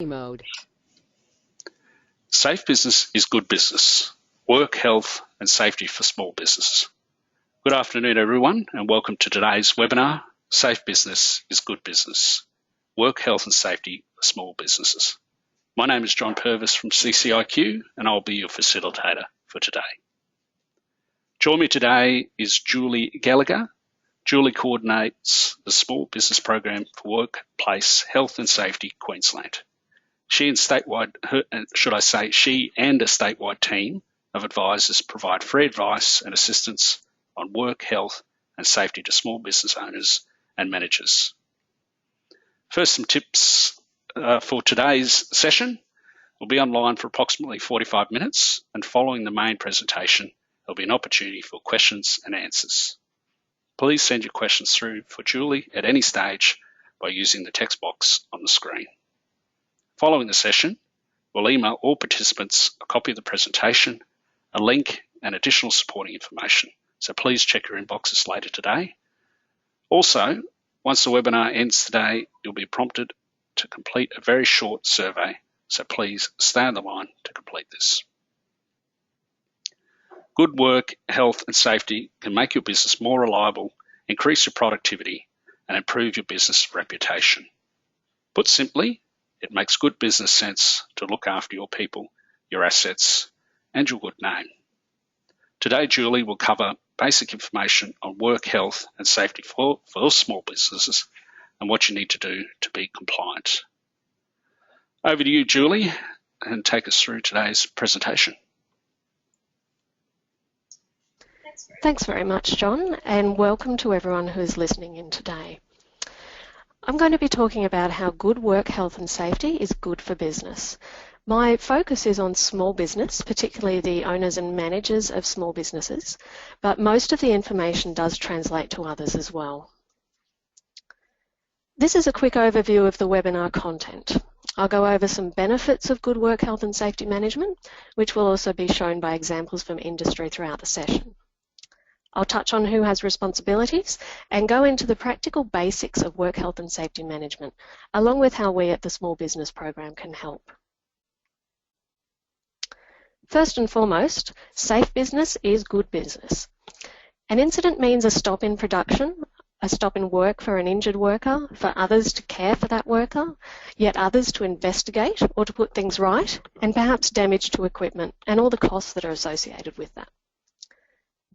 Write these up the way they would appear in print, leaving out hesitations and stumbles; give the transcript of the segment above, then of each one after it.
mode. Safe business is good business. Work, health and safety for small businesses. Good afternoon everyone and welcome to today's webinar, Safe Business is Good Business. Work, health and safety for small businesses. My name is John Purvis from CCIQ and I'll be your facilitator for today. Joining me today is Julie Gallagher. Julie coordinates the Small Business Program for Workplace Health and Safety Queensland. She and a statewide team of advisors provide free advice and assistance on work, health and safety to small business owners and managers. First, some tips for today's session. We'll be online for approximately 45 minutes and following the main presentation, there'll be an opportunity for questions and answers. Please send your questions through for Julie at any stage by using the text box on the screen. Following the session, we'll email all participants a copy of the presentation, a link and additional supporting information. So please check your inboxes later today. Also, once the webinar ends today, you'll be prompted to complete a very short survey. So please stay on the line to complete this. Good work, health and safety can make your business more reliable, increase your productivity and improve your business reputation. Put simply, it makes good business sense to look after your people, your assets and your good name. Today, Julie will cover basic information on work, health and safety for small businesses and what you need to do to be compliant. Over to you, Julie, and take us through today's presentation. Thanks very much, John, and welcome to everyone who is listening in today. I'm going to be talking about how good work, health and safety is good for business. My focus is on small business, particularly the owners and managers of small businesses, but most of the information does translate to others as well. This is a quick overview of the webinar content. I'll go over some benefits of good work, health and safety management, which will also be shown by examples from industry throughout the session. I'll touch on who has responsibilities and go into the practical basics of work, health and safety management, along with how we at the Small Business Program can help. First and foremost, safe business is good business. An incident means a stop in production, a stop in work for an injured worker, for others to care for that worker, yet others to investigate or to put things right, and perhaps damage to equipment and all the costs that are associated with that.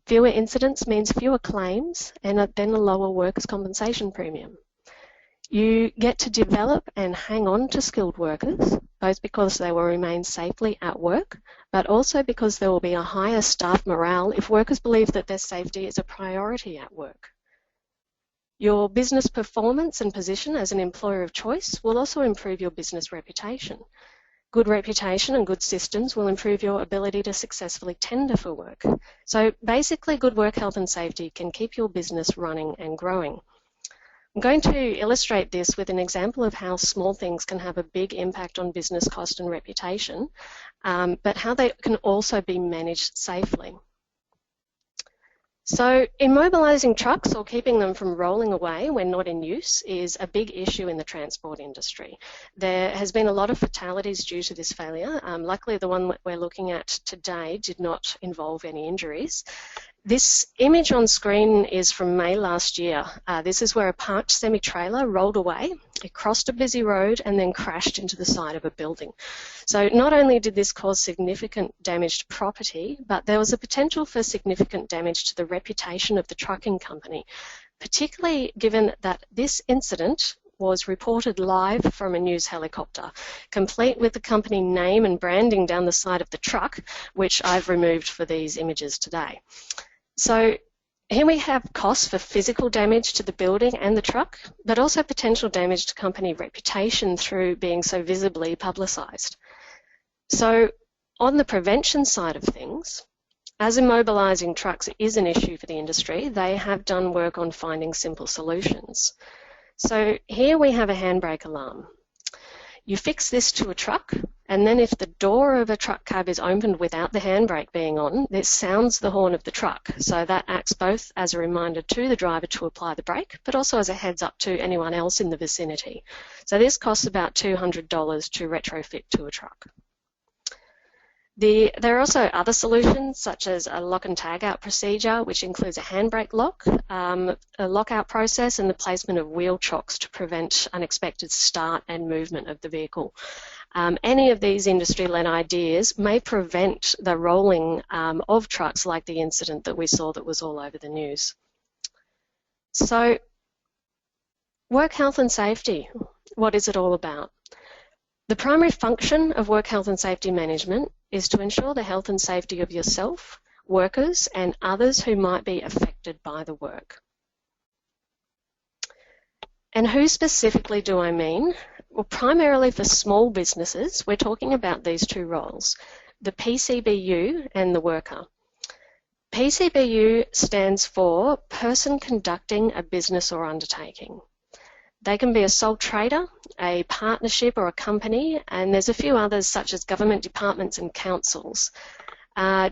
Fewer incidents means fewer claims and then a lower workers' compensation premium. You get to develop and hang on to skilled workers, both because they will remain safely at work, but also because there will be a higher staff morale if workers believe that their safety is a priority at work. Your business performance and position as an employer of choice will also improve your business reputation. Good reputation and good systems will improve your ability to successfully tender for work. So basically, good work, health and safety can keep your business running and growing. I'm going to illustrate this with an example of how small things can have a big impact on business cost and reputation, but how they can also be managed safely. So immobilising trucks or keeping them from rolling away when not in use is a big issue in the transport industry. There has been a lot of fatalities due to this failure. Luckily, the one that we're looking at today did not involve any injuries. This image on screen is from May last year. This is where a parked semi-trailer rolled away. It crossed a busy road and then crashed into the side of a building. So not only did this cause significant damage to property, but there was a potential for significant damage to the reputation of the trucking company, particularly given that this incident was reported live from a news helicopter, complete with the company name and branding down the side of the truck, which I've removed for these images today. So here we have costs for physical damage to the building and the truck, but also potential damage to company reputation through being so visibly publicised. So on the prevention side of things, as immobilising trucks is an issue for the industry, they have done work on finding simple solutions. So here we have a handbrake alarm. You fix this to a truck, and then if the door of a truck cab is opened without the handbrake being on, this sounds the horn of the truck. So that acts both as a reminder to the driver to apply the brake, but also as a heads up to anyone else in the vicinity. So this costs about $200 to retrofit to a truck. There are also other solutions, such as a lock and tag out procedure, which includes a handbrake lock, a lockout process, and the placement of wheel chocks to prevent unexpected start and movement of the vehicle. Any of these industry-led ideas may prevent the rolling of trucks like the incident that we saw that was all over the news. So, work health and safety, what is it all about? The primary function of work health and safety management is to ensure the health and safety of yourself, workers, and others who might be affected by the work. And who specifically do I mean? Well, primarily for small businesses, we're talking about these two roles, the PCBU and the worker. PCBU stands for person conducting a business or undertaking. They can be a sole trader, a partnership or a company, and there's a few others such as government departments and councils.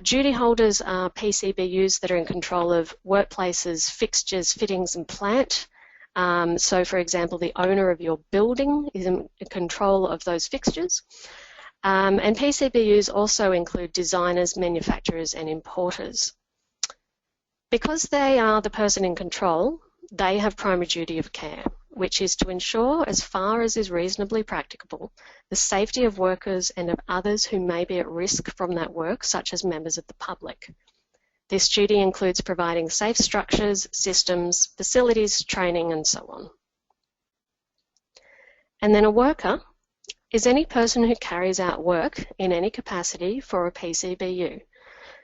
Duty holders are PCBUs that are in control of workplaces, fixtures, fittings and plant. So for example, the owner of your building is in control of those fixtures. And PCBUs also include designers, manufacturers and importers. Because they are the person in control, they have primary duty of care, which is to ensure, as far as is reasonably practicable, the safety of workers and of others who may be at risk from that work, such as members of the public. This duty includes providing safe structures, systems, facilities, training, and so on. And then a worker is any person who carries out work in any capacity for a PCBU.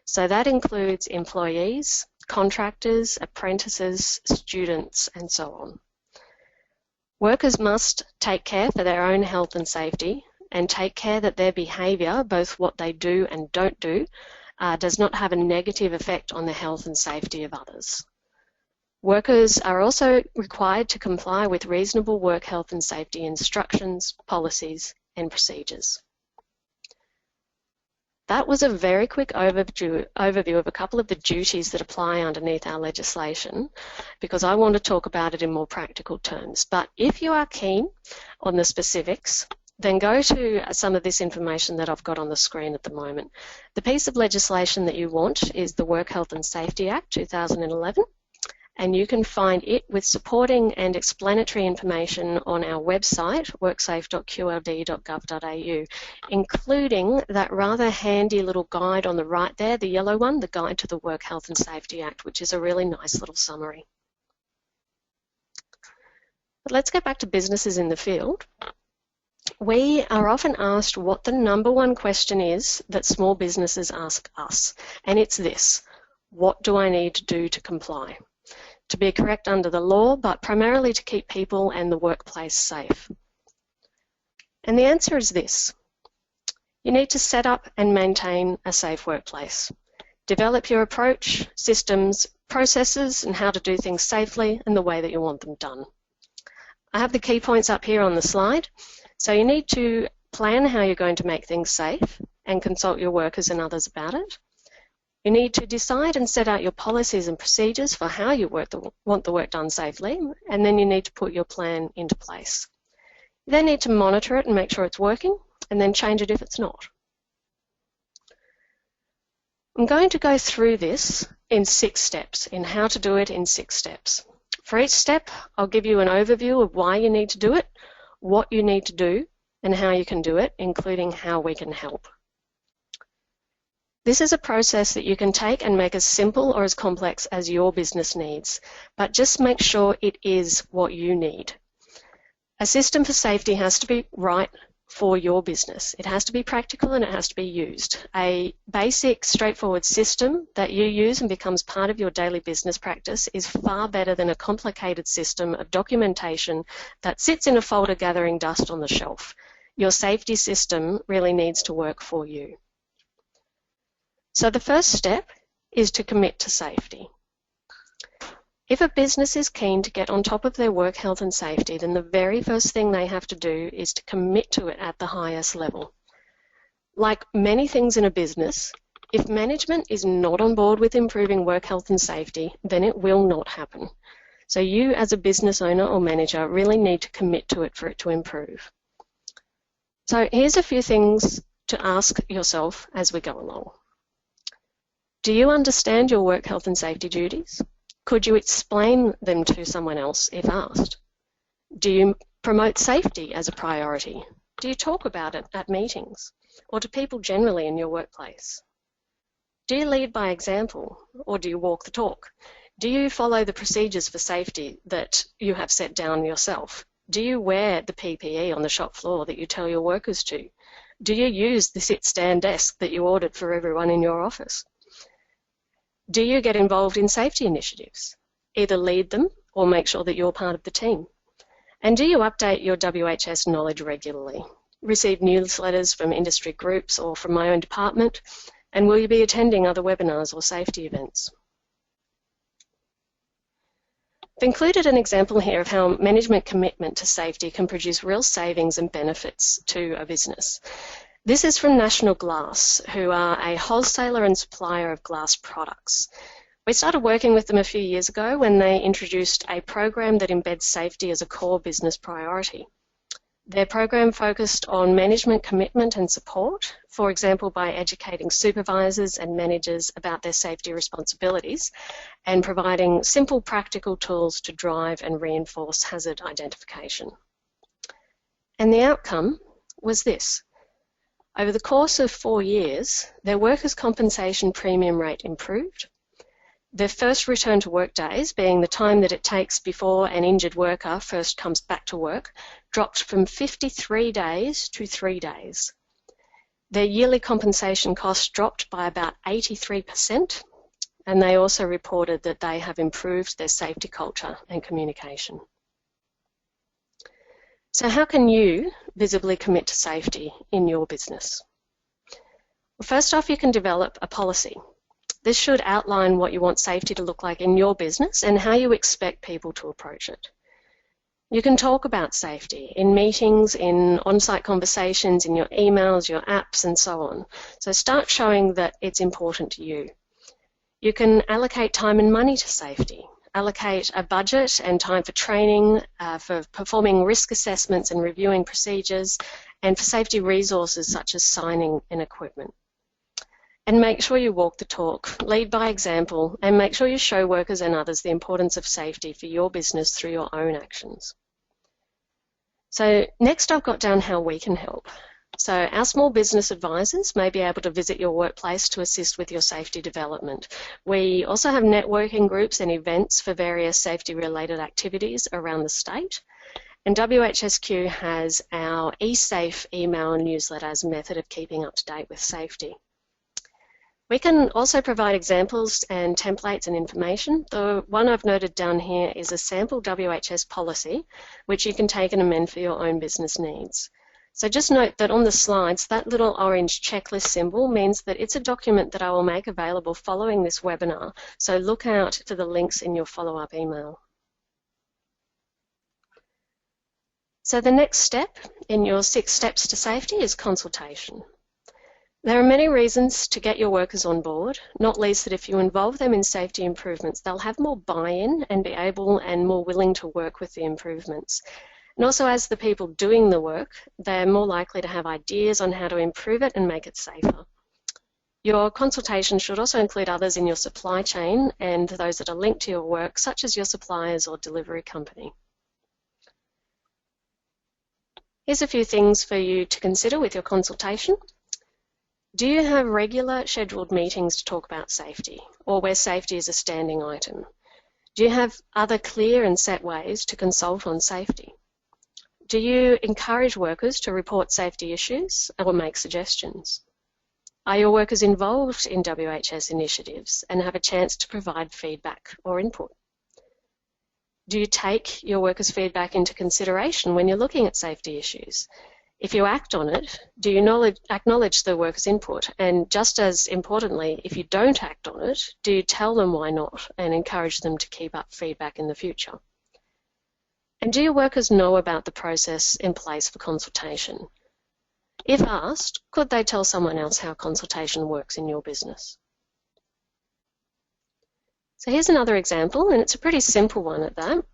So that includes employees, contractors, apprentices, students, and so on. Workers must take care for their own health and safety and take care that their behaviour, both what they do and don't do, does not have a negative effect on the health and safety of others. Workers are also required to comply with reasonable work health and safety instructions, policies and procedures. That was a very quick overview of a couple of the duties that apply underneath our legislation, because I want to talk about it in more practical terms. But if you are keen on the specifics, then go to some of this information that I've got on the screen at the moment. The piece of legislation that you want is the Work Health and Safety Act 2011. And you can find it with supporting and explanatory information on our website, worksafe.qld.gov.au, including that rather handy little guide on the right there, the yellow one, the Guide to the Work Health and Safety Act, which is a really nice little summary. But let's get back to businesses in the field. We are often asked what the #1 question is that small businesses ask us, and it's this: what do I need to do to comply? To be correct under the law, but primarily to keep people and the workplace safe. And the answer is this: you need to set up and maintain a safe workplace. Develop your approach, systems, processes, and how to do things safely and the way that you want them done. I have the key points up here on the slide. So you need to plan how you're going to make things safe and consult your workers and others about it. You need to decide and set out your policies and procedures for how you want the work done safely, and then you need to put your plan into place. You then need to monitor it and make sure it's working, and then change it if it's not. I'm going to go through this in 6 steps, in how to do it in 6 steps. For each step, I'll give you an overview of why you need to do it, what you need to do, and how you can do it, including how we can help. This is a process that you can take and make as simple or as complex as your business needs, but just make sure it is what you need. A system for safety has to be right for your business. It has to be practical and it has to be used. A basic, straightforward system that you use and becomes part of your daily business practice is far better than a complicated system of documentation that sits in a folder gathering dust on the shelf. Your safety system really needs to work for you. So the first step is to commit to safety. If a business is keen to get on top of their work health and safety, then the very first thing they have to do is to commit to it at the highest level. Like many things in a business, if management is not on board with improving work health and safety, then it will not happen. So you as a business owner or manager really need to commit to it for it to improve. So here's a few things to ask yourself as we go along. Do you understand your work health and safety duties? Could you explain them to someone else if asked? Do you promote safety as a priority? Do you talk about it at meetings or to people generally in your workplace? Do you lead by example or do you walk the talk? Do you follow the procedures for safety that you have set down yourself? Do you wear the PPE on the shop floor that you tell your workers to? Do you use the sit-stand desk that you ordered for everyone in your office? Do you get involved in safety initiatives? Either lead them or make sure that you're part of the team. And do you update your WHS knowledge regularly? Receive newsletters from industry groups or from my own department? And will you be attending other webinars or safety events? I've included an example here of how management commitment to safety can produce real savings and benefits to a business. This is from National Glass, who are a wholesaler and supplier of glass products. We started working with them a few years ago when they introduced a program that embeds safety as a core business priority. Their program focused on management commitment and support, for example, by educating supervisors and managers about their safety responsibilities and providing simple practical tools to drive and reinforce hazard identification. And the outcome was this. Over the course of 4 years, their workers' compensation premium rate improved. Their first return to work days, being the time that it takes before an injured worker first comes back to work, dropped from 53 days to 3 days. Their yearly compensation costs dropped by about 83%, and they also reported that they have improved their safety culture and communication. So how can you visibly commit to safety in your business? Well, first off, you can develop a policy. This should outline what you want safety to look like in your business and how you expect people to approach it. You can talk about safety in meetings, in on-site conversations, in your emails, your apps, and so on. So start showing that it's important to you. You can allocate time and money to safety. Allocate a budget and time for training, for performing risk assessments and reviewing procedures, and for safety resources such as signing and equipment. And make sure you walk the talk, lead by example, and make sure you show workers and others the importance of safety for your business through your own actions. So next I've got down how we can help. So our small business advisors may be able to visit your workplace to assist with your safety development. We also have networking groups and events for various safety-related activities around the state. And WHSQ has our eSafe email newsletter as a method of keeping up to date with safety. We can also provide examples and templates and information. The one I've noted down here is a sample WHS policy, which you can take and amend for your own business needs. So just note that on the slides, that little orange checklist symbol means that it's a document that I will make available following this webinar. So look out for the links in your follow-up email. So the next step in your 6 steps to safety is consultation. There are many reasons to get your workers on board, not least that if you involve them in safety improvements, they'll have more buy-in and be able and more willing to work with the improvements. And also as the people doing the work, they're more likely to have ideas on how to improve it and make it safer. Your consultation should also include others in your supply chain and those that are linked to your work, such as your suppliers or delivery company. Here's a few things for you to consider with your consultation. Do you have regular scheduled meetings to talk about safety, or where safety is a standing item? Do you have other clear and set ways to consult on safety? Do you encourage workers to report safety issues or make suggestions? Are your workers involved in WHS initiatives and have a chance to provide feedback or input? Do you take your workers' feedback into consideration when you're looking at safety issues? If you act on it, do you acknowledge the worker's input? And just as importantly, if you don't act on it, do you tell them why not and encourage them to keep up feedback in the future? And do your workers know about the process in place for consultation? If asked, could they tell someone else how consultation works in your business? So here's another example, and it's a pretty simple one at that.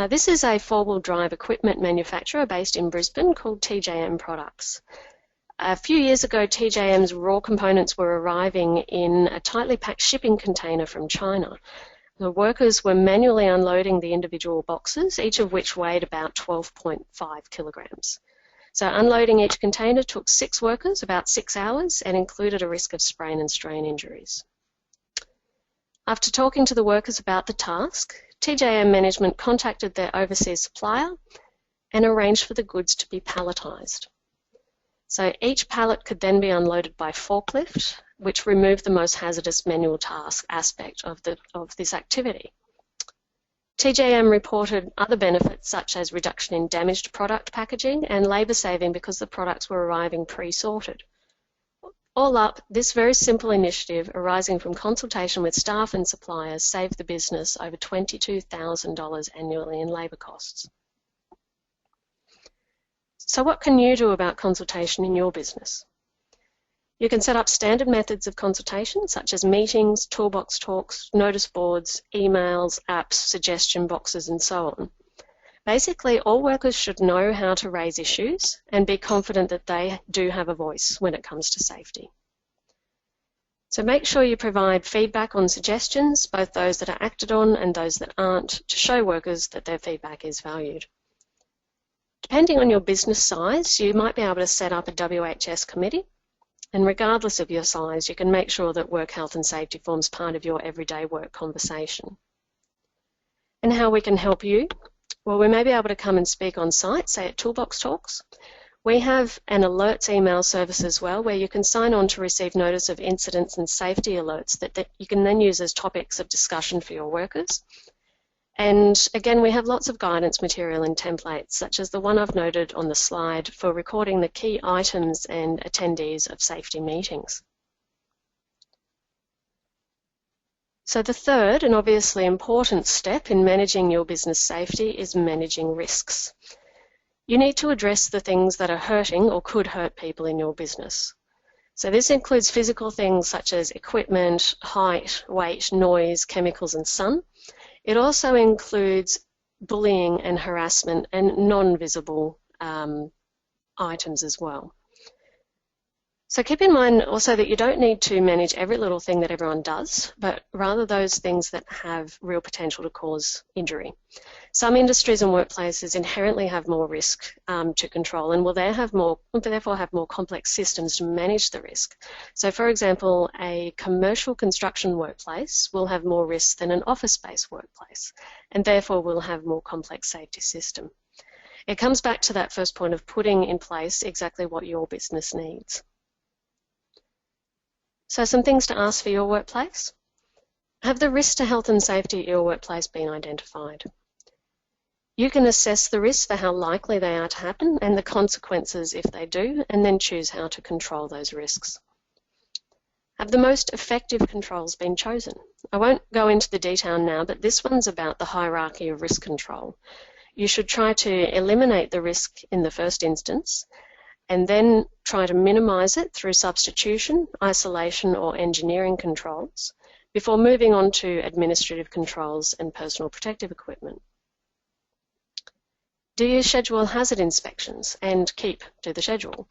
This is a four-wheel drive equipment manufacturer based in Brisbane called TJM Products. A few years ago, TJM's raw components were arriving in a tightly packed shipping container from China. The workers were manually unloading the individual boxes, each of which weighed about 12.5 kilograms. So unloading each container took 6 workers, about 6 hours, and included a risk of sprain and strain injuries. After talking to the workers about the task, TJM management contacted their overseas supplier and arranged for the goods to be palletised. So each pallet could then be unloaded by forklift, which removed the most hazardous manual task aspect of this activity. TJM reported other benefits such as reduction in damaged product packaging and labour saving because the products were arriving pre-sorted. All up, this very simple initiative arising from consultation with staff and suppliers saved the business over $22,000 annually in labour costs. So what can you do about consultation in your business? You can set up standard methods of consultation such as meetings, toolbox talks, notice boards, emails, apps, suggestion boxes and so on. Basically, all workers should know how to raise issues and be confident that they do have a voice when it comes to safety. So make sure you provide feedback on suggestions, both those that are acted on and those that aren't, to show workers that their feedback is valued. Depending on your business size, you might be able to set up a WHS committee, and regardless of your size, you can make sure that work health and safety forms part of your everyday work conversation. And how we can help you? Well, we may be able to come and speak on site, say at Toolbox Talks. We have an alerts email service as well, where you can sign on to receive notice of incidents and safety alerts that you can then use as topics of discussion for your workers. And again, we have lots of guidance material and templates, such as the one I've noted on the slide for recording the key items and attendees of safety meetings. So the third and obviously important step in managing your business safety is managing risks. You need to address the things that are hurting or could hurt people in your business. So this includes physical things such as equipment, height, weight, noise, chemicals and sun. It also includes bullying and harassment and non-visible items as well. So keep in mind also that you don't need to manage every little thing that everyone does, but rather those things that have real potential to cause injury. Some industries and workplaces inherently have more risk to control and will therefore have more complex systems to manage the risk. So for example, a commercial construction workplace will have more risk than an office-based workplace and therefore will have more complex safety system. It comes back to that first point of putting in place exactly what your business needs. So some things to ask for your workplace. Have the risks to health and safety at your workplace been identified? You can assess the risks for how likely they are to happen and the consequences if they do, and then choose how to control those risks. Have the most effective controls been chosen? I won't go into the detail now, but this one's about the hierarchy of risk control. You should try to eliminate the risk in the first instance, and then try to minimise it through substitution, isolation or engineering controls before moving on to administrative controls and personal protective equipment. Do you schedule hazard inspections and keep to the schedule?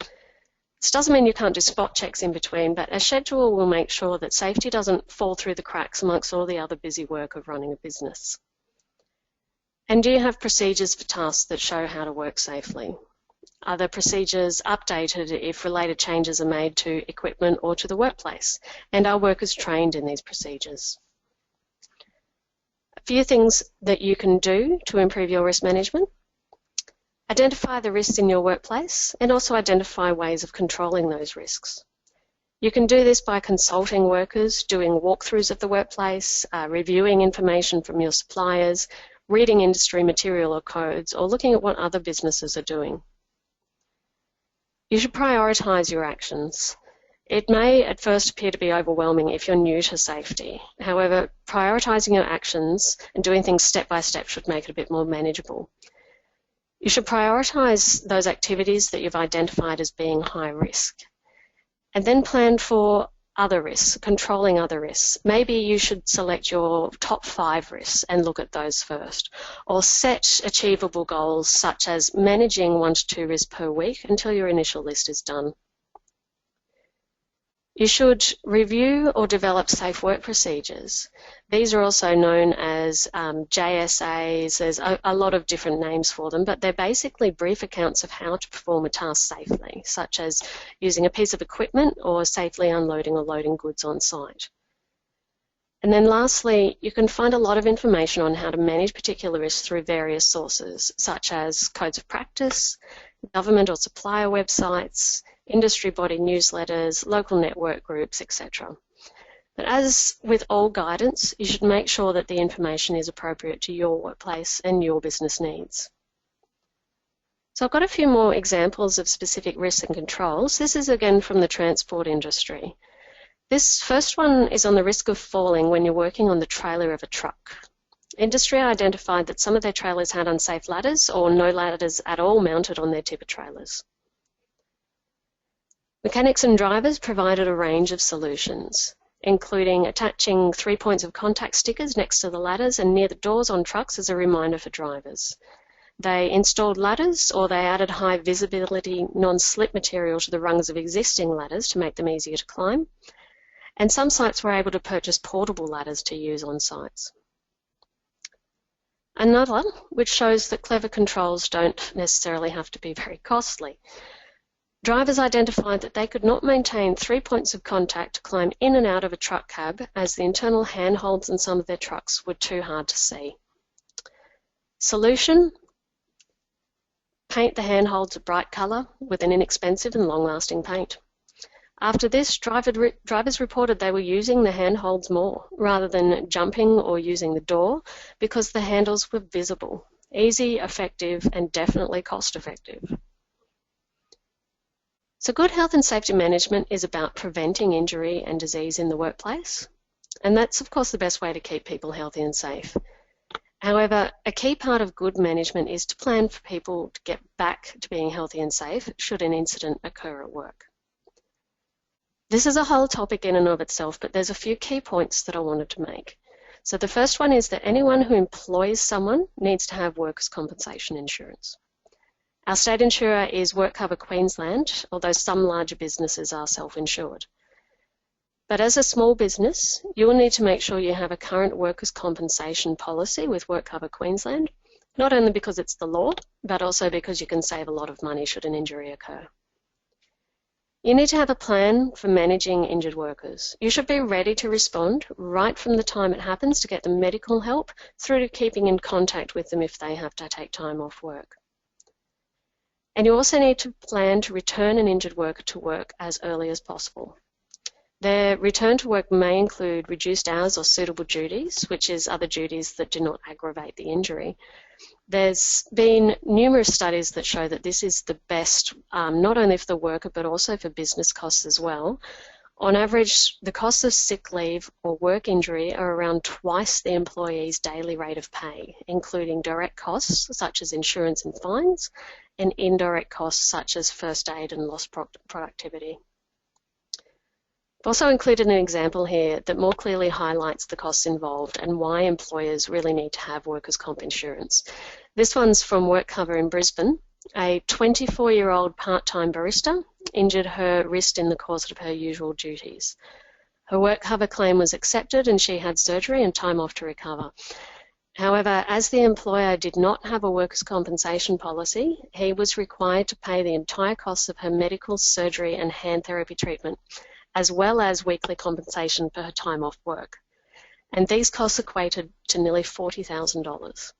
This doesn't mean you can't do spot checks in between, but a schedule will make sure that safety doesn't fall through the cracks amongst all the other busy work of running a business. And do you have procedures for tasks that show how to work safely? Are the procedures updated if related changes are made to equipment or to the workplace? And are workers trained in these procedures? A few things that you can do to improve your risk management. Identify the risks in your workplace and also identify ways of controlling those risks. You can do this by consulting workers, doing walkthroughs of the workplace, reviewing information from your suppliers, reading industry material or codes, or looking at what other businesses are doing. You should prioritise your actions. It may at first appear to be overwhelming if you're new to safety. However, prioritising your actions and doing things step by step should make it a bit more manageable. You should prioritise those activities that you've identified as being high risk, and then plan for other risks, controlling other risks. Maybe you should select your top 5 risks and look at those first, or set achievable goals such as managing 1 to 2 risks per week until your initial list is done. You should review or develop safe work procedures. These are also known as JSAs. There's a lot of different names for them, but they're basically brief accounts of how to perform a task safely, such as using a piece of equipment or safely unloading or loading goods on site. And then lastly, you can find a lot of information on how to manage particular risks through various sources, such as codes of practice, government or supplier websites, industry body newsletters, local network groups, etc. But as with all guidance, you should make sure that the information is appropriate to your workplace and your business needs. So I've got a few more examples of specific risks and controls. This is again from the transport industry. This first one is on the risk of falling when you're working on the trailer of a truck. Industry identified that some of their trailers had unsafe ladders or no ladders at all mounted on their tipper trailers. Mechanics and drivers provided a range of solutions, including attaching 3 points of contact stickers next to the ladders and near the doors on trucks as a reminder for drivers. They installed ladders, or they added high visibility non-slip material to the rungs of existing ladders to make them easier to climb. And some sites were able to purchase portable ladders to use on sites. Another, which shows that clever controls don't necessarily have to be very costly. Drivers identified that they could not maintain 3 points of contact to climb in and out of a truck cab as the internal handholds in some of their trucks were too hard to see. Solution: paint the handholds a bright colour with an inexpensive and long-lasting paint. After this, drivers reported they were using the handholds more rather than jumping or using the door because the handles were visible, easy, effective, and definitely cost-effective. So good health and safety management is about preventing injury and disease in the workplace, and that's of course the best way to keep people healthy and safe. However, a key part of good management is to plan for people to get back to being healthy and safe should an incident occur at work. This is a whole topic in and of itself, but there's a few key points that I wanted to make. So the first one is that anyone who employs someone needs to have workers' compensation insurance. Our state insurer is WorkCover Queensland, although some larger businesses are self-insured. But as a small business, you will need to make sure you have a current workers' compensation policy with WorkCover Queensland, not only because it's the law, but also because you can save a lot of money should an injury occur. You need to have a plan for managing injured workers. You should be ready to respond right from the time it happens to get them medical help through to keeping in contact with them if they have to take time off work. And you also need to plan to return an injured worker to work as early as possible. Their return to work may include reduced hours or suitable duties, which is other duties that do not aggravate the injury. There's been numerous studies that show that this is the best, not only for the worker, but also for business costs as well. On average, the costs of sick leave or work injury are around twice the employee's daily rate of pay, including direct costs such as insurance and fines, and indirect costs such as first aid and lost productivity. I've also included an example here that more clearly highlights the costs involved and why employers really need to have workers' comp insurance. This one's from WorkCover in Brisbane. A 24-year-old part-time barista injured her wrist in the course of her usual duties. Her WorkCover claim was accepted and she had surgery and time off to recover. However, as the employer did not have a workers' compensation policy, he was required to pay the entire costs of her medical, surgery and hand therapy treatment, as well as weekly compensation for her time off work. And these costs equated to nearly $40,000.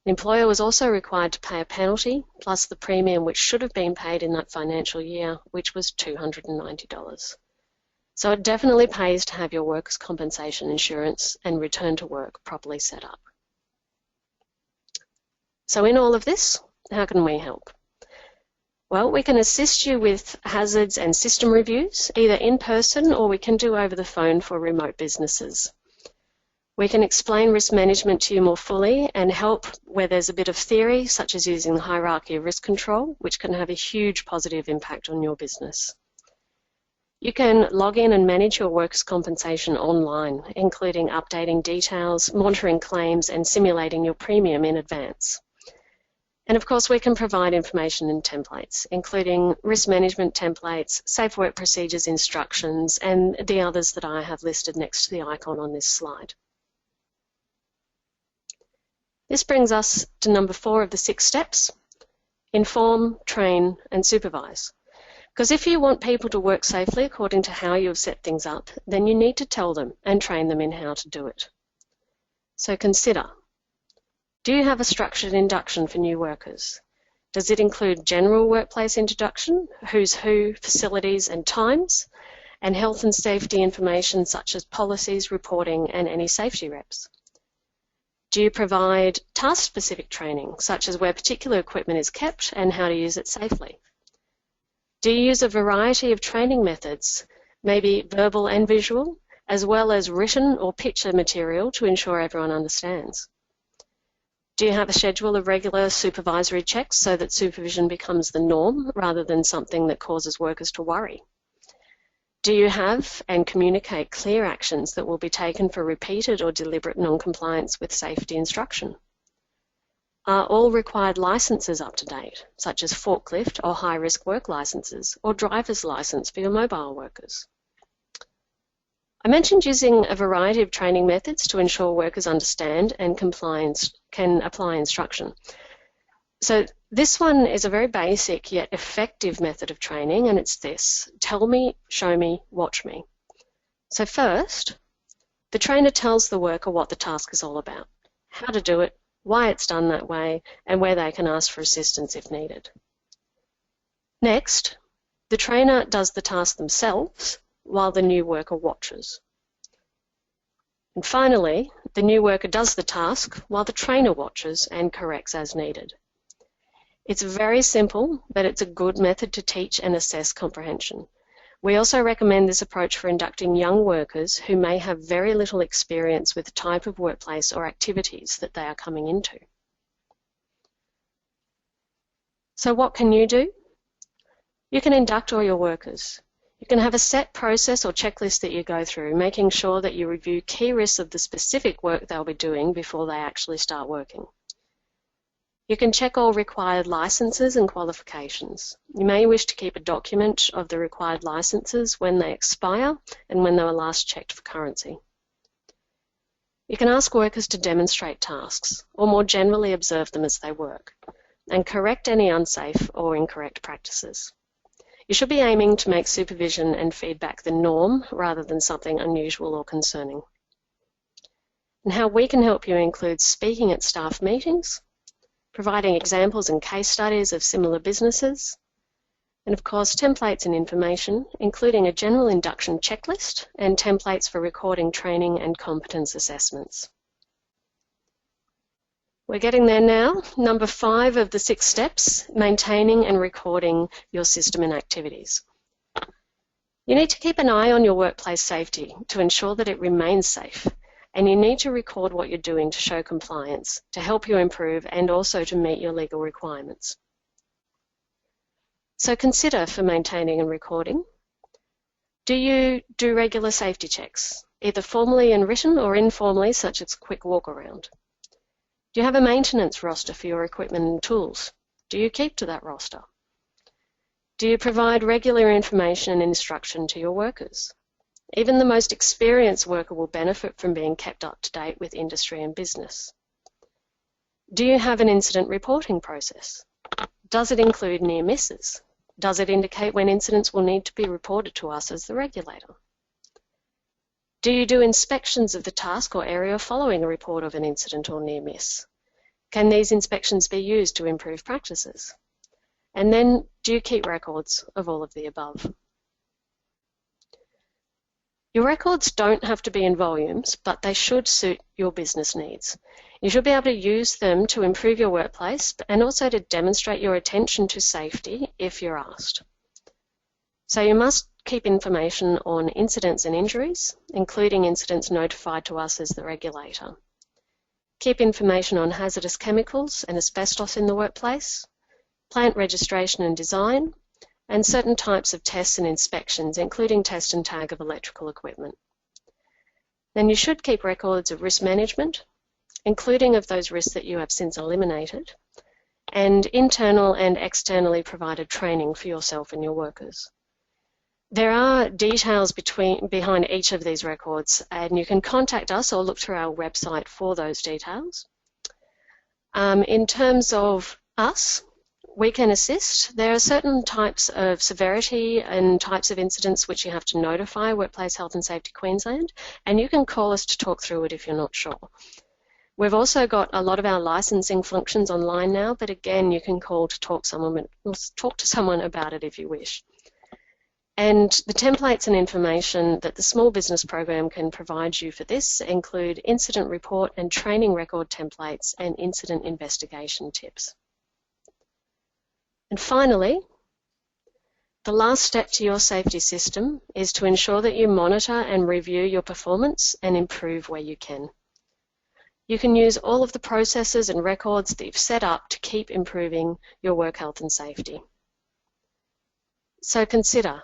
The employer was also required to pay a penalty, plus the premium which should have been paid in that financial year, which was $290. So it definitely pays to have your workers' compensation insurance and return to work properly set up. So in all of this, how can we help? Well, we can assist you with hazards and system reviews, either in person or we can do over the phone for remote businesses. We can explain risk management to you more fully and help where there's a bit of theory, such as using the hierarchy of risk control, which can have a huge positive impact on your business. You can log in and manage your workers' compensation online, including updating details, monitoring claims, and simulating your premium in advance. And of course, we can provide information in templates, including risk management templates, safe work procedures instructions, and the others that I have listed next to the icon on this slide. This brings us to number 4 of the 6 steps: inform, train, and supervise. Because if you want people to work safely according to how you have set things up, then you need to tell them and train them in how to do it. So consider, do you have a structured induction for new workers? Does it include general workplace introduction, who's who, facilities and times, and health and safety information such as policies, reporting, and any safety reps? Do you provide task-specific training, such as where particular equipment is kept and how to use it safely? Do you use a variety of training methods, maybe verbal and visual, as well as written or picture material to ensure everyone understands? Do you have a schedule of regular supervisory checks so that supervision becomes the norm rather than something that causes workers to worry? Do you have and communicate clear actions that will be taken for repeated or deliberate non-compliance with safety instruction? Are all required licenses up to date, such as forklift or high-risk work licenses or driver's license for your mobile workers? I mentioned using a variety of training methods to ensure workers understand and can apply instruction. So this one is a very basic yet effective method of training, and it's this: tell me, show me, watch me. So first, the trainer tells the worker what the task is all about, how to do it, why it's done that way, and where they can ask for assistance if needed. Next, the trainer does the task themselves while the new worker watches. And finally, the new worker does the task while the trainer watches and corrects as needed. It's very simple, but it's a good method to teach and assess comprehension. We also recommend this approach for inducting young workers who may have very little experience with the type of workplace or activities that they are coming into. So what can you do? You can induct all your workers. You can have a set process or checklist that you go through, making sure that you review key risks of the specific work they'll be doing before they actually start working. You can check all required licenses and qualifications. You may wish to keep a document of the required licenses when they expire and when they were last checked for currency. You can ask workers to demonstrate tasks, or more generally observe them as they work, and correct any unsafe or incorrect practices. You should be aiming to make supervision and feedback the norm rather than something unusual or concerning. And how we can help you includes speaking at staff meetings, providing examples and case studies of similar businesses, and of course templates and information, including a general induction checklist and templates for recording training and competence assessments. We're getting there now. Number 5 of the 6 steps, maintaining and recording your system and activities. You need to keep an eye on your workplace safety to ensure that it remains safe. And you need to record what you're doing to show compliance, to help you improve, and also to meet your legal requirements. So consider for maintaining and recording. Do you do regular safety checks, either formally and written or informally, such as a quick walk around? Do you have a maintenance roster for your equipment and tools? Do you keep to that roster? Do you provide regular information and instruction to your workers? Even the most experienced worker will benefit from being kept up to date with industry and business. Do you have an incident reporting process? Does it include near misses? Does it indicate when incidents will need to be reported to us as the regulator? Do you do inspections of the task or area following a report of an incident or near miss? Can these inspections be used to improve practices? And then, do you keep records of all of the above? Your records don't have to be in volumes, but they should suit your business needs. You should be able to use them to improve your workplace and also to demonstrate your attention to safety if you're asked. So you must keep information on incidents and injuries, including incidents notified to us as the regulator. Keep information on hazardous chemicals and asbestos in the workplace, plant registration and design, and certain types of tests and inspections, including test and tag of electrical equipment. Then you should keep records of risk management, including of those risks that you have since eliminated, and internal and externally provided training for yourself and your workers. There are details behind each of these records, and you can contact us or look through our website for those details. In terms of us, we can assist. There are certain types of severity and types of incidents which you have to notify Workplace Health and Safety Queensland, and you can call us to talk through it if you're not sure. We've also got a lot of our licensing functions online now, but again, you can call to talk to someone about it if you wish. And the templates and information that the Small Business Program can provide you for this include incident report and training record templates and incident investigation tips. And finally, the last step to your safety system is to ensure that you monitor and review your performance and improve where you can. You can use all of the processes and records that you've set up to keep improving your work health and safety. So consider,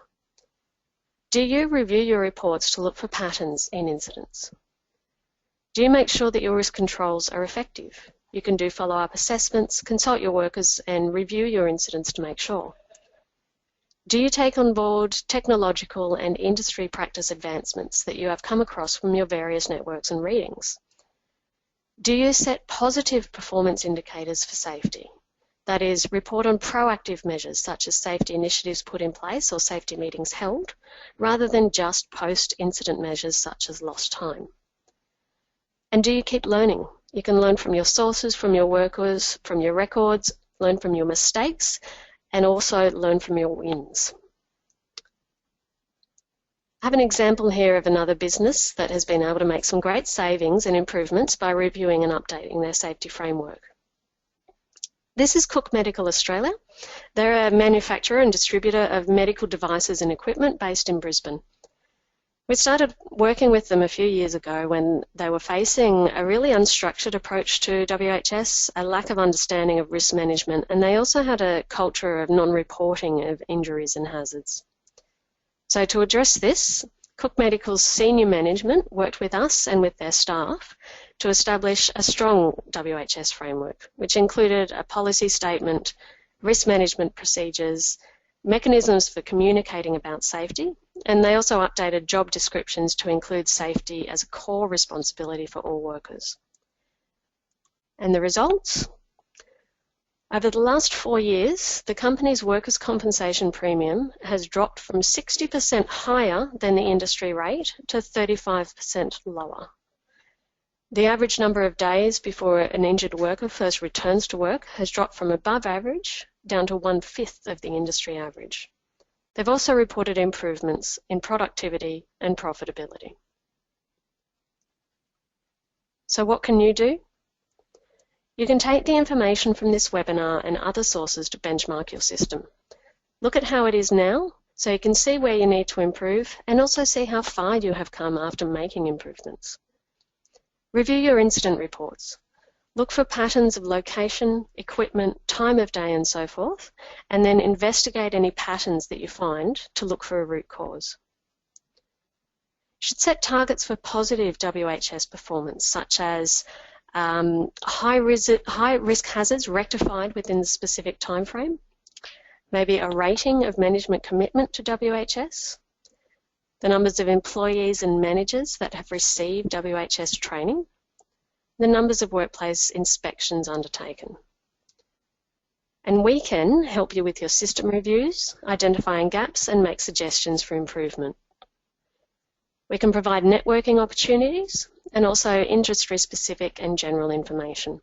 do you review your reports to look for patterns in incidents? Do you make sure that your risk controls are effective? You can do follow-up assessments, consult your workers, and review your incidents to make sure. Do you take on board technological and industry practice advancements that you have come across from your various networks and readings? Do you set positive performance indicators for safety? That is, report on proactive measures such as safety initiatives put in place or safety meetings held, rather than just post-incident measures such as lost time. And do you keep learning? You can learn from your sources, from your workers, from your records, learn from your mistakes, and also learn from your wins. I have an example here of another business that has been able to make some great savings and improvements by reviewing and updating their safety framework. This is Cook Medical Australia. They're a manufacturer and distributor of medical devices and equipment based in Brisbane. We started working with them a few years ago when they were facing a really unstructured approach to WHS, a lack of understanding of risk management, and they also had a culture of non-reporting of injuries and hazards. So to address this, Cook Medical's senior management worked with us and with their staff to establish a strong WHS framework, which included a policy statement, risk management procedures, mechanisms for communicating about safety, and they also updated job descriptions to include safety as a core responsibility for all workers. And the results? Over the last 4 years, the company's workers' compensation premium has dropped from 60% higher than the industry rate to 35% lower. The average number of days before an injured worker first returns to work has dropped from above average down to 1/5 of the industry average. They've also reported improvements in productivity and profitability. So what can you do? You can take the information from this webinar and other sources to benchmark your system. Look at how it is now so you can see where you need to improve and also see how far you have come after making improvements. Review your incident reports. Look for patterns of location, equipment, time of day and so forth, and then investigate any patterns that you find to look for a root cause. You should set targets for positive WHS performance, such as high risk hazards rectified within the specific time frame, maybe a rating of management commitment to WHS, the numbers of employees and managers that have received WHS training, the numbers of workplace inspections undertaken. And we can help you with your system reviews, identifying gaps and make suggestions for improvement. We can provide networking opportunities and also industry-specific and general information.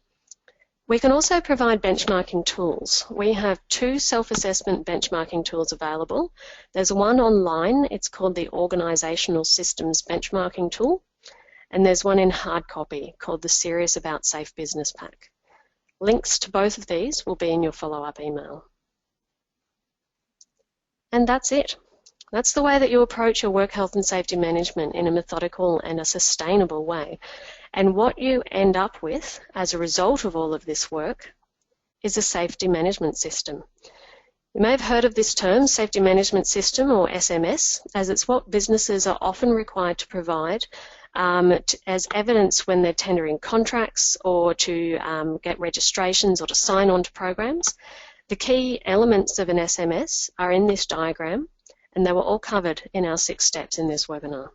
We can also provide benchmarking tools. We have 2 self-assessment benchmarking tools available. There's one online, it's called the Organisational Systems Benchmarking Tool, and there's one in hard copy called the Serious About Safe Business Pack. Links to both of these will be in your follow-up email. And that's it. That's the way that you approach your work health and safety management in a methodical and a sustainable way. And what you end up with as a result of all of this work is a safety management system. You may have heard of this term, safety management system, or SMS, as it's what businesses are often required to provide as evidence when they're tendering contracts or to get registrations or to sign on to programs. The key elements of an SMS are in this diagram, and they were all covered in our 6 steps in this webinar.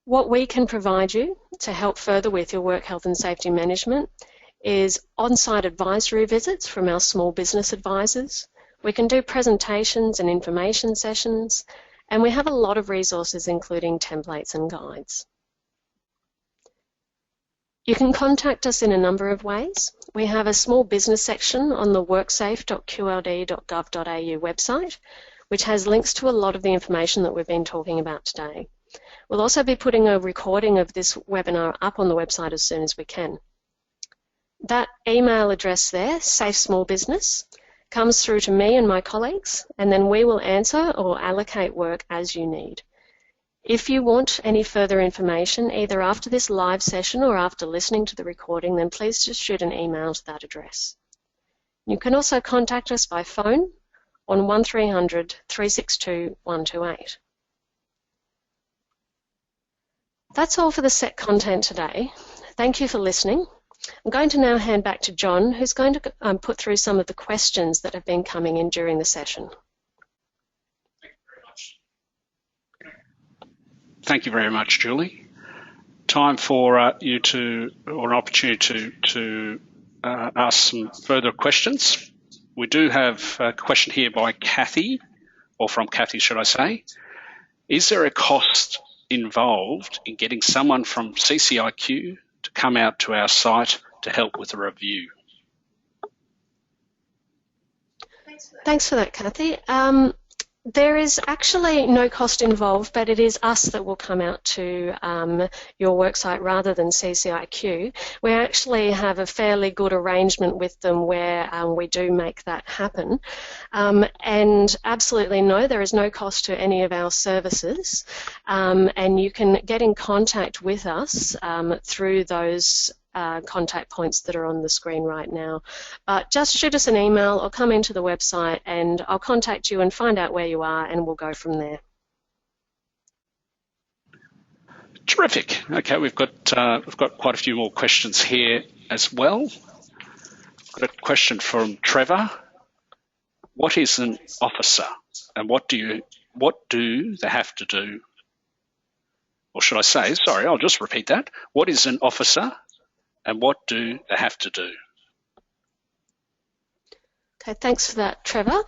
What we can provide you to help further with your work health and safety management is on-site advisory visits from our small business advisors. We can do presentations and information sessions, and we have a lot of resources including templates and guides. You can contact us in a number of ways. We have a small business section on the worksafe.qld.gov.au website, which has links to a lot of the information that we've been talking about today. We'll also be putting a recording of this webinar up on the website as soon as we can. That email address there, Safe Small Business, comes through to me and my colleagues, and then we will answer or allocate work as you need. If you want any further information, either after this live session or after listening to the recording, then please just shoot an email to that address. You can also contact us by phone on 1300 362 128. That's all for the set content today. Thank you for listening. I'm going to now hand back to John, who's going to put through some of the questions that have been coming in during the session. Thank you very much, Julie. Time for you to, or an opportunity to ask some further questions. We do have a question here by Kathy, or from Kathy, should I say. Is there a cost involved in getting someone from CCIQ to come out to our site to help with a review? Thanks for that, Kathy. There is actually no cost involved, but it is us that will come out to your worksite rather than CCIQ. We actually have a fairly good arrangement with them where we do make that happen. And absolutely no, there is no cost to any of our services. And you can get in contact with us through those contact points that are on the screen right now. But just shoot us an email or come into the website and I'll contact you and find out where you are and we'll go from there. Terrific. Okay, we've got quite a few more questions here as well. Got a question from Trevor. What is an officer and what do they have to do? Or should I say, sorry, I'll just repeat that. What is an officer and what do they have to do? Okay, thanks for that, Trevor.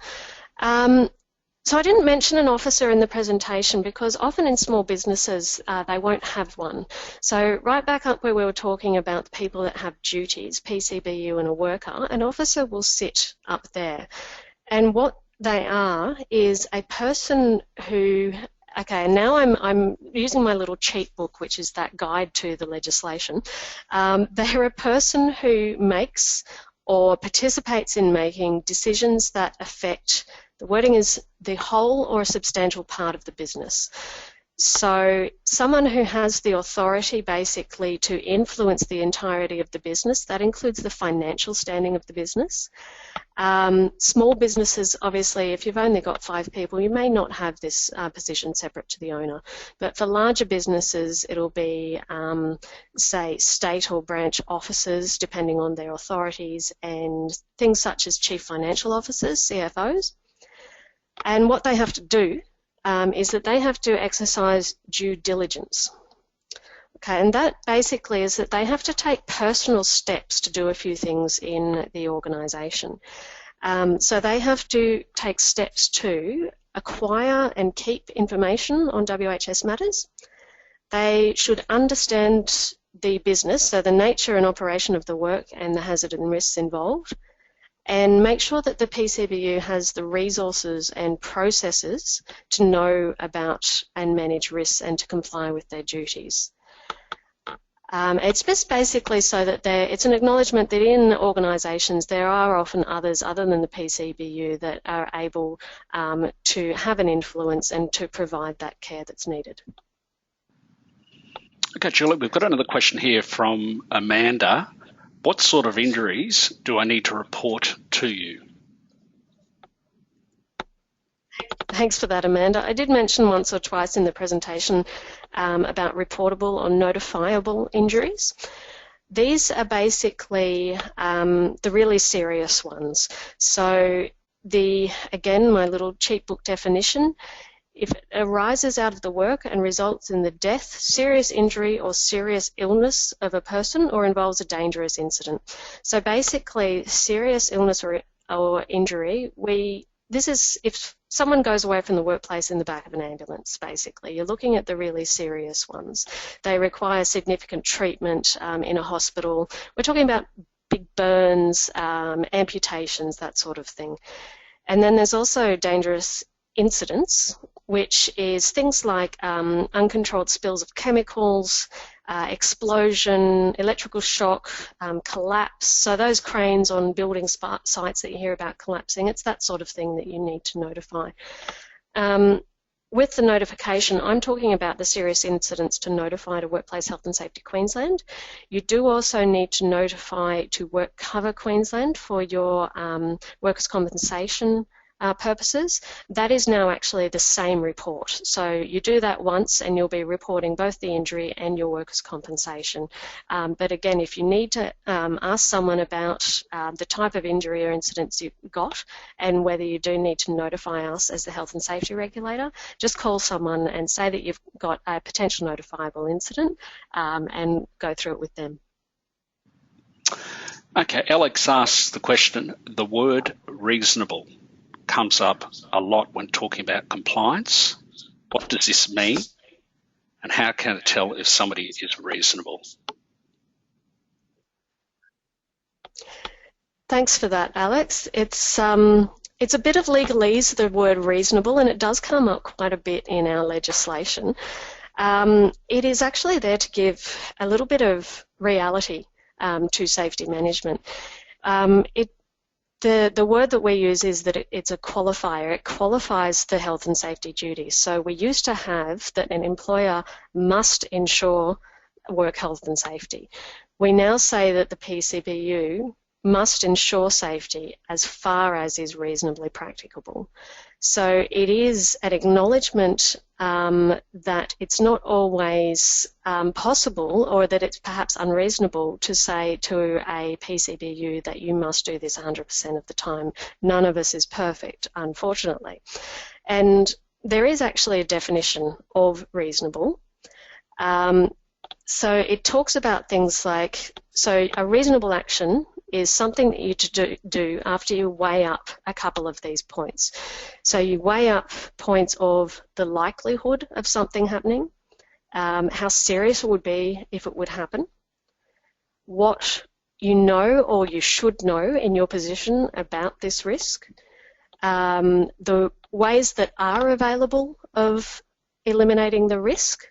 So I didn't mention an officer in the presentation because often in small businesses they won't have one. So right back up where we were talking about the people that have duties, PCBU and a worker, an officer will sit up there. And what they are is a person who, okay, now I'm using my little cheat book, which is that guide to the legislation. They're a person who makes or participates in making decisions that affect, the wording is the whole or a substantial part of the business. So someone who has the authority basically to influence the entirety of the business, that includes the financial standing of the business. Small businesses, obviously, if you've only got 5 people, you may not have this position separate to the owner. But for larger businesses, it'll be, say, state or branch officers, depending on their authorities, and things such as chief financial officers, CFOs. And what they have to do is that they have to exercise due diligence. Okay, and that basically is that they have to take personal steps to do a few things in the organisation. So they have to take steps to acquire and keep information on WHS matters. They should understand the business, so the nature and operation of the work and the hazard and risks involved, and make sure that the PCBU has the resources and processes to know about and manage risks and to comply with their duties. It's just basically so that it's an acknowledgement that in organisations there are often others other than the PCBU that are able to have an influence and to provide that care that's needed. Okay, Julie, we've got another question here from Amanda. What sort of injuries do I need to report to you? Thanks for that, Amanda. I did mention once or twice in the presentation about reportable or notifiable injuries. These are basically the really serious ones. So again, my little cheat book definition, if it arises out of the work and results in the death, serious injury or serious illness of a person or involves a dangerous incident. So basically, serious illness or injury, this is if someone goes away from the workplace in the back of an ambulance, basically. You're looking at the really serious ones. They require significant treatment in a hospital. We're talking about big burns, amputations, that sort of thing. And then there's also dangerous incidents, which is things like uncontrolled spills of chemicals, explosion, electrical shock, collapse. So those cranes on building sites that you hear about collapsing, it's that sort of thing that you need to notify. With the notification, I'm talking about the serious incidents to notify to Workplace Health and Safety Queensland. You do also need to notify to Work Cover Queensland for your workers' compensation purposes. That is now actually the same report. So you do that once and you'll be reporting both the injury and your workers' compensation. But again, if you need to ask someone about the type of injury or incidents you've got and whether you do need to notify us as the health and safety regulator, just call someone and say that you've got a potential notifiable incident and go through it with them. Okay, Alex asks the question, the word reasonable comes up a lot when talking about compliance. What does this mean? And how can it tell if somebody is reasonable? Thanks for that, Alex. It's a bit of legalese, the word reasonable, and it does come up quite a bit in our legislation. It is actually there to give a little bit of reality to safety management. The word that we use is that it's a qualifier. It qualifies the health and safety duties. So we used to have that an employer must ensure work health and safety. We now say that the PCBU must ensure safety as far as is reasonably practicable. So it is an acknowledgement that it's not always possible, or that it's perhaps unreasonable to say to a PCBU that you must do this 100% of the time. None of us is perfect, unfortunately. And there is actually a definition of reasonable. So it talks about things like, so a reasonable action is something that you do after you weigh up a couple of these points. So you weigh up points of the likelihood of something happening, how serious it would be if it would happen, what you know or you should know in your position about this risk, the ways that are available of eliminating the risk,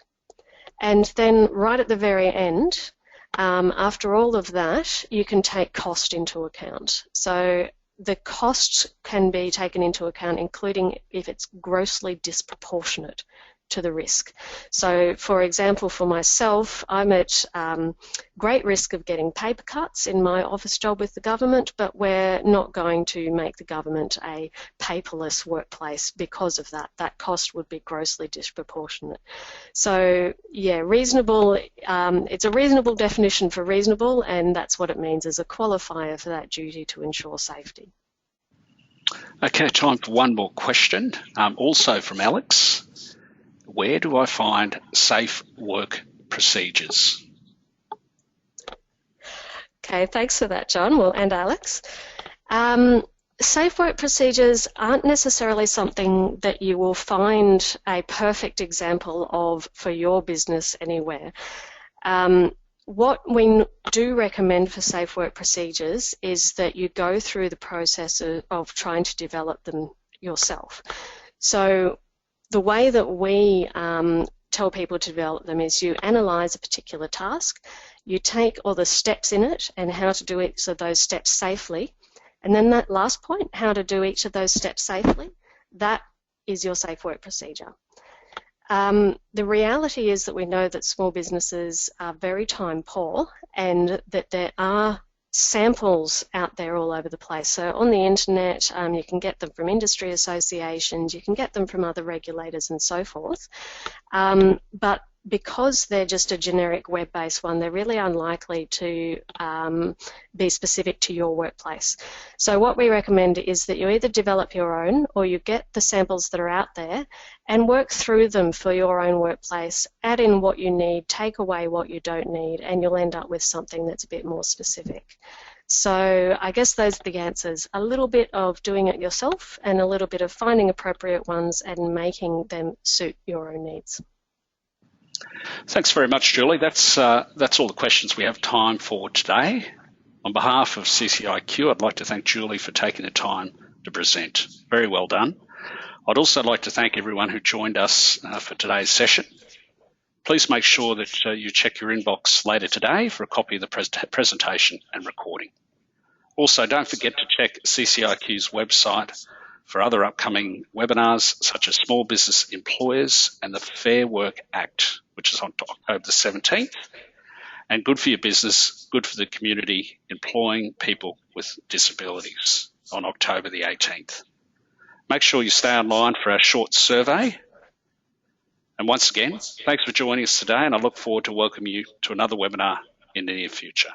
and then right at the very end, after all of that, you can take cost into account. So the cost can be taken into account, including if it's grossly disproportionate to the risk. So, for example, for myself, I'm at great risk of getting paper cuts in my office job with the government, but we're not going to make the government a paperless workplace because of that. That cost would be grossly disproportionate. So, yeah, reasonable, it's a reasonable definition for reasonable, and that's what it means as a qualifier for that duty to ensure safety. Okay, time for one more question, also from Alex. Where do I find safe work procedures? Okay, thanks for that, John. Well, and Alex. Safe work procedures aren't necessarily something that you will find a perfect example of for your business anywhere. What we do recommend for safe work procedures is that you go through the process of trying to develop them yourself. So the way that we tell people to develop them is you analyse a particular task, you take all the steps in it and how to do each of those steps safely, and then that last point, how to do each of those steps safely, that is your safe work procedure. The reality is that we know that small businesses are very time poor and that there are samples out there all over the place. So on the internet, you can get them from industry associations, you can get them from other regulators and so forth. But because they're just a generic web-based one, they're really unlikely to be specific to your workplace. So what we recommend is that you either develop your own or you get the samples that are out there and work through them for your own workplace, add in what you need, take away what you don't need, and you'll end up with something that's a bit more specific. So I guess those are the answers. A little bit of doing it yourself and a little bit of finding appropriate ones and making them suit your own needs. Thanks very much, Julie. That's all the questions we have time for today. On behalf of CCIQ, I'd like to thank Julie for taking the time to present. Very well done. I'd also like to thank everyone who joined us for today's session. Please make sure that you check your inbox later today for a copy of the presentation and recording. Also, don't forget to check CCIQ's website for other upcoming webinars such as Small Business Employers and the Fair Work Act, which is on October the 17th, and Good for Your Business, Good for the Community, Employing People with Disabilities on October the 18th. Make sure you stay online for our short survey. And once again, thanks for joining us today, and I look forward to welcoming you to another webinar in the near future.